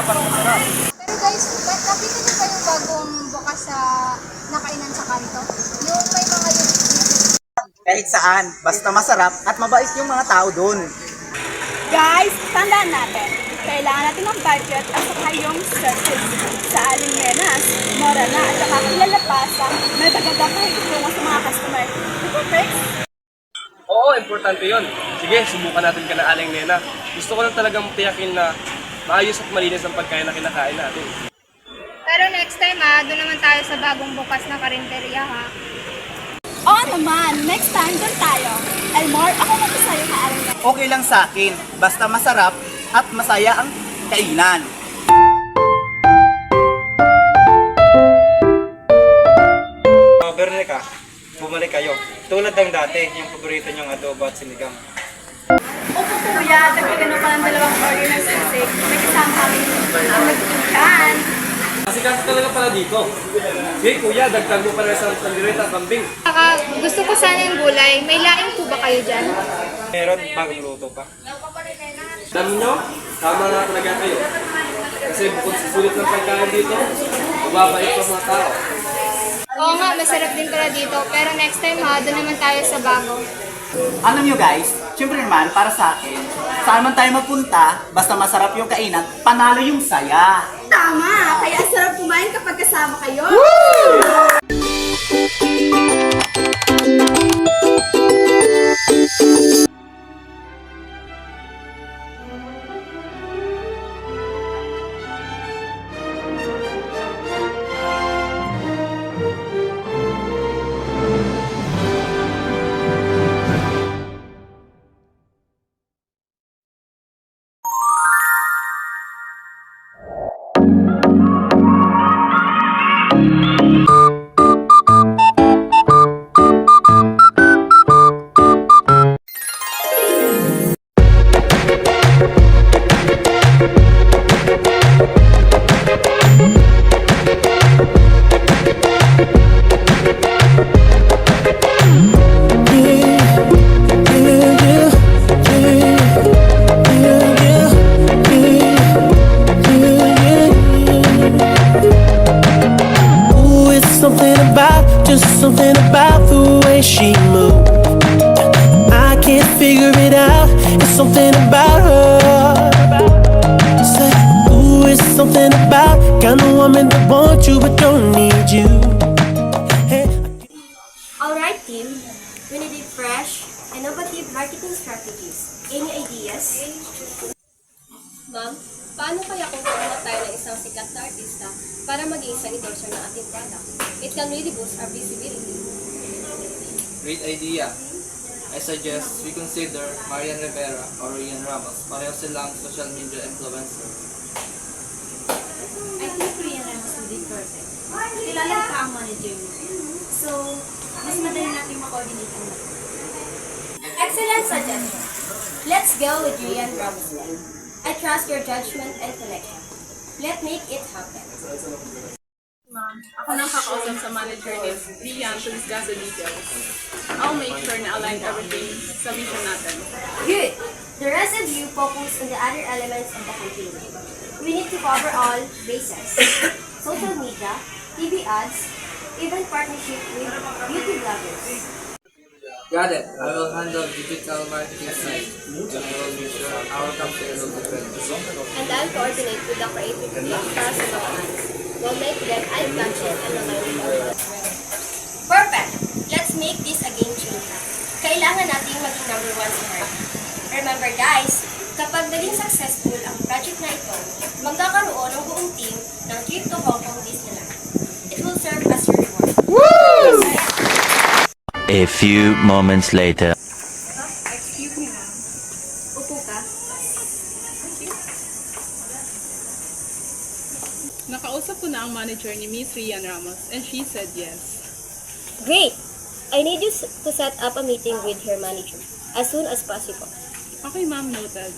para masarap. Pero guys, nakita niyo ba yung bagong bukas sa nakainan sa kanto? Yung may mga unique. Kahit saan, basta masarap at mabait yung mga tao doon. Guys, tandaan natin, kailangan natin ng budget at saka yung service sa Aling Nenas. Mora na at saka kilala pa sa may magandang pakikitungan sa mga customer. Diba, Rex? Oo, importante yon. Sige, subukan natin ka na Aling Nena. Gusto ko lang talagang tiyakin na maayos at malinis ang pagkain na kinakain natin. Pero next time doon naman tayo sa bagong bukas na karinderya ha. Oo naman, next time doon tayo. Elmore, ako magsasayo ka Aling Nenas. Okay lang sa akin, basta masarap at masaya ang kainan. Veronica, bumalik kayo. Tulad ng dati, yung paborito niyong adobo at sinigang. Opo kuya, dagdagan mo pa ng 2 order ng sisig. May kasama kami ang nagtutukan. Kasi kasi talaga pala dito. Sige kuya, dagdag mo pa na isang tandireta at kambing. Saka gusto ko sana yung gulay. May laing po ba kayo dyan? Meron, bagong luto pa. Alam nyo, tama na talaga kayo. Kasi bukod sa sulit ng pagkain dito, mababait pa mga tao. Oo nga, masarap din pala dito. Pero next time doon naman tayo sa bago. Alam nyo guys, syempre naman para sa akin, saan man tayo magpunta, basta masarap yung kainan, panalo yung saya. Tama! Kaya sarap kumain kapag kasama kayo. Something about the way she moved. I can't figure it out. It's something about her. Say, ooh, it's something about kind of woman that wants you but don't need you. Hey. Alright team, we need fresh, innovative marketing strategies. Any ideas? Ma'am, paano kaya kung kuha tayo ng isang sikat na artista para maging isang endorser ng ating product? It can really boost our visibility. Great idea. I suggest we consider Marian Rivera or Rian Ramos. Pareho silang social media influencer. I think Rian Ramos will be perfect. Kilala ka ang manager mo. So, mas madali natin ma-coordinate ang lahat. Excellent suggestion. Let's go with Rian Ramos then. I trust your judgment and connection. Let's make it happen. Ako nang kakausap sa manager ni Rian to discuss the details. I'll make sure na align everything sa vision natin. Good. The rest of you focus on the other elements of the campaign. We need to cover all bases. Social media, TV ads, even partnership with beauty bloggers. Got it. I will handle digital marketing side. And I will make sure our campaign will be better. And I'll coordinate with the creative team para sa mga ads. We'll make them eye-catching and align with our goals. Perfect! Let's make this a game changer. Kailangan natin maging number 1 sa market. Remember guys, kapag naging successful ang project na ito, magkakaroon ng buong team ng trip to Hong Kong Disneyland. It will serve as your reward. Woo! A few moments later. Excuse me ma'am. Upo ka. Nakausap ko na ang manager ni Miss Rian Ramos and she said yes. Great! I need you to set up a meeting with her manager as soon as possible. Okay ma'am, noted.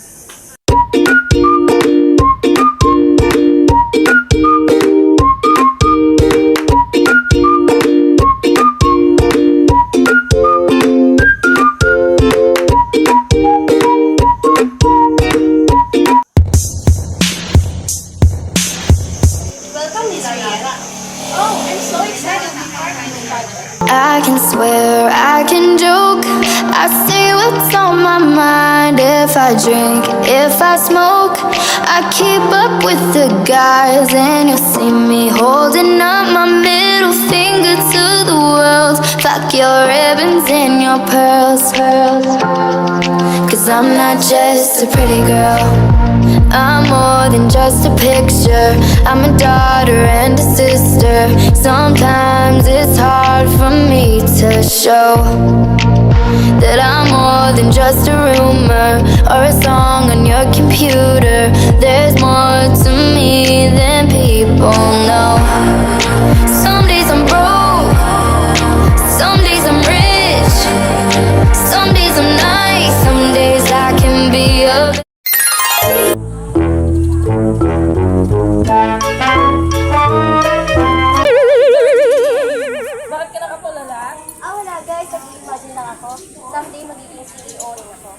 I'm so excited to be part of this project. I can swear, I can joke. I say what's on my mind. If I drink, if I smoke, I keep up with the guys. And you'll see me holding up my middle finger to the world. Fuck your ribbons and your pearls, pearls. Cause I'm not just a pretty girl, I'm more than just a picture. I'm a daughter and a sister. Sometimes it's hard for me to show that I'm more than just a rumor or a song on your computer. There's more to me than people know. Some days I'm broke, some days I'm rich, some days I'm nice, some days I can be a Bakit ka nakapulala? Wala guys, nag-imagine lang ako. Someday magiging CEO rin ako.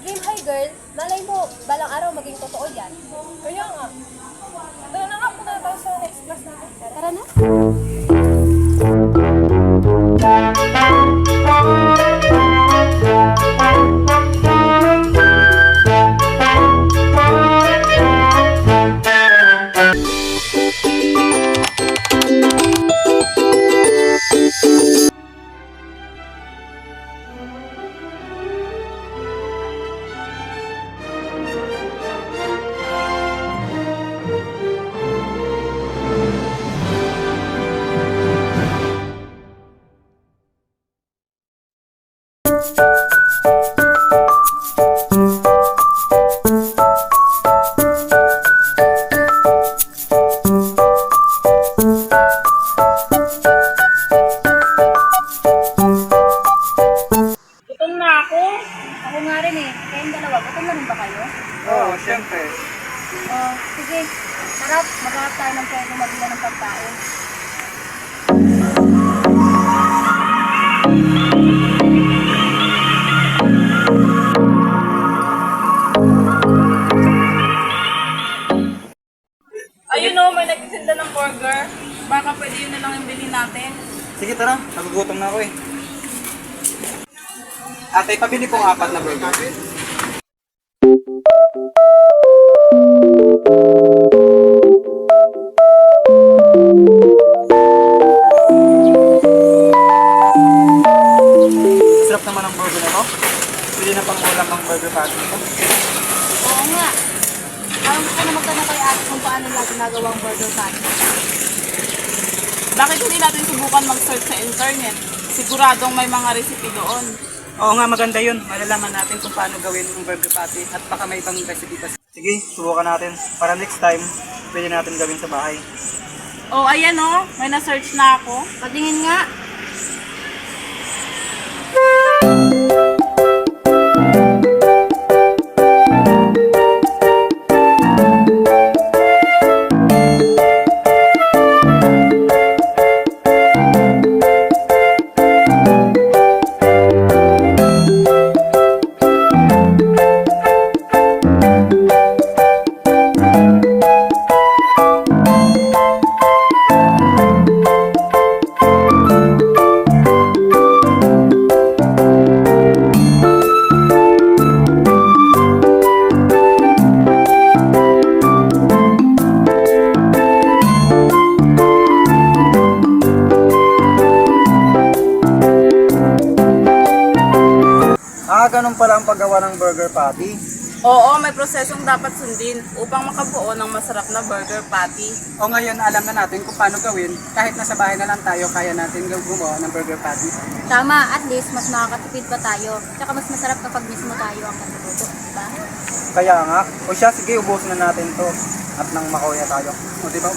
Dream high girl, malay mo, balang araw maging totoo yan. Kaya nga. Tara na nga, punta na tayo sa next class natin. Tara na. Gutom na ako. Ako nga rin eh. Kayong dalawa, gutom na rin ba kayo? Oo, syempre. Sige. Sarap, maghanap tayo ng pwede mabila ng pagkain. Ayun o, may nagtitinda ng burger. Baka pwede yun na lang yung bilhin natin. Sige, tara. Nagugutom na ako eh. Ate, pabili pong 4 na burger. Sarap naman ang burger na to. Pwede na pang ulam ang burger patty ito. Oo nga. Parang gusto na magtanong kay ate kung paano nila ginagawa ang burger patty. Bakit hindi natin subukan mag-search sa internet? Siguradong may mga recipe doon. Oo nga, maganda yun. Malalaman natin kung paano gawin ang burger patty at baka may ibang recipe pa. Sige, subukan natin. Para next time, pwede natin gawin sa bahay. Oh, ayan oh. May na-search na ako. Patingin nga. Ganun pala ang paggawa ng burger patty. Oo, may prosesong dapat sundin upang makabuo ng masarap na burger patty. O ngayon, alam na natin kung paano gawin. Kahit nasa bahay na lang tayo, kaya natin gumawa ng burger patty. Tama, at least mas makakatipid pa tayo. Tsaka mas masarap kapag mismo tayo ang nagluluto, diba? Kaya nga, o siya, sige, ubusin na natin to. At nang makauya tayo. O diba?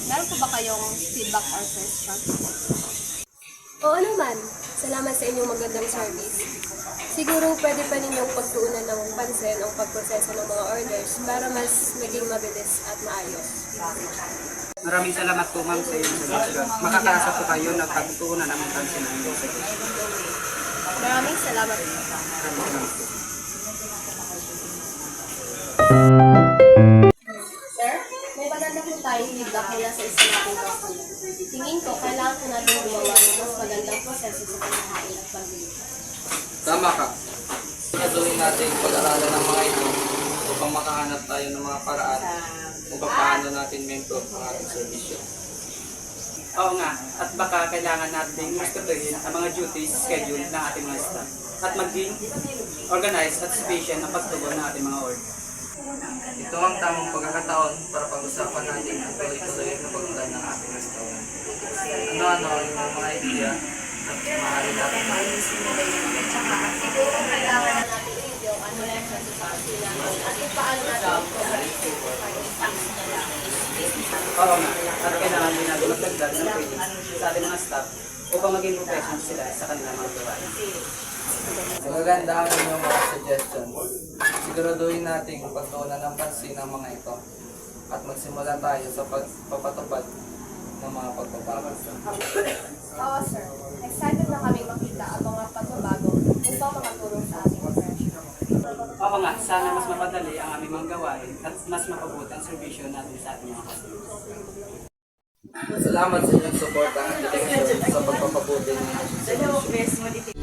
Meron po ba kayong feedback or question? Oo naman. Salamat sa inyong magandang service. Siguro pwede pa ninyong pagtuunan ng pansin ang pagproseso ng mga orders para mas maging mabilis at maayos. Maraming salamat po ma'am sa iyong solusyon. Makakaasa po kayo na pagtuunan ang pansin ng inyong service. Maraming salamat po. Sir, may maganda po tayong feedback mula sa isa nating customer. Tingin ko, kailangan po natin gumawa ng mas magandang proseso sa pagkakain at pagbili. Tama ka. Gagawin natin pag-aralan ng mga ito upang makahanap tayo ng mga paraan kung paano natin ma-improve ang ating servisyo. Oo nga, at baka kailangan natin gustuhin ang mga duties schedule ng ating mga staff at maging organized at sufficient ang pagtugon ng ating mga order. Ito ang tamang pagkakataon para pag-usapan natin ang tuloy-tuloy na pagpuntan ng ating restaurant. Ano-ano yung mga idea at maaari natin Siguro kailangan na natin yung ano lang sa kusina at kung paano natin Oo nga, at kailangan din natin magdagdag ng training sa ating mga staff upang maging professional sila sa kanilang mga gawain. Magaganda ang inyong mga suggestion. Siguraduhin natin pagtuunan ng pansin ng mga ito at magsimula tayo sa pagpapatupad ng mga pagbabago. Oo, sir. Excited na kami makita ang mga pagbabago upang makatulong sa ating operasyon. Oo nga, sana mas mapadali ang aming mga gawain at mas mapabuti ang servisyo natin sa ating mga customers. Salamat sa inyong suporta at dedication sa pagpapabuti ng inyong servisyo.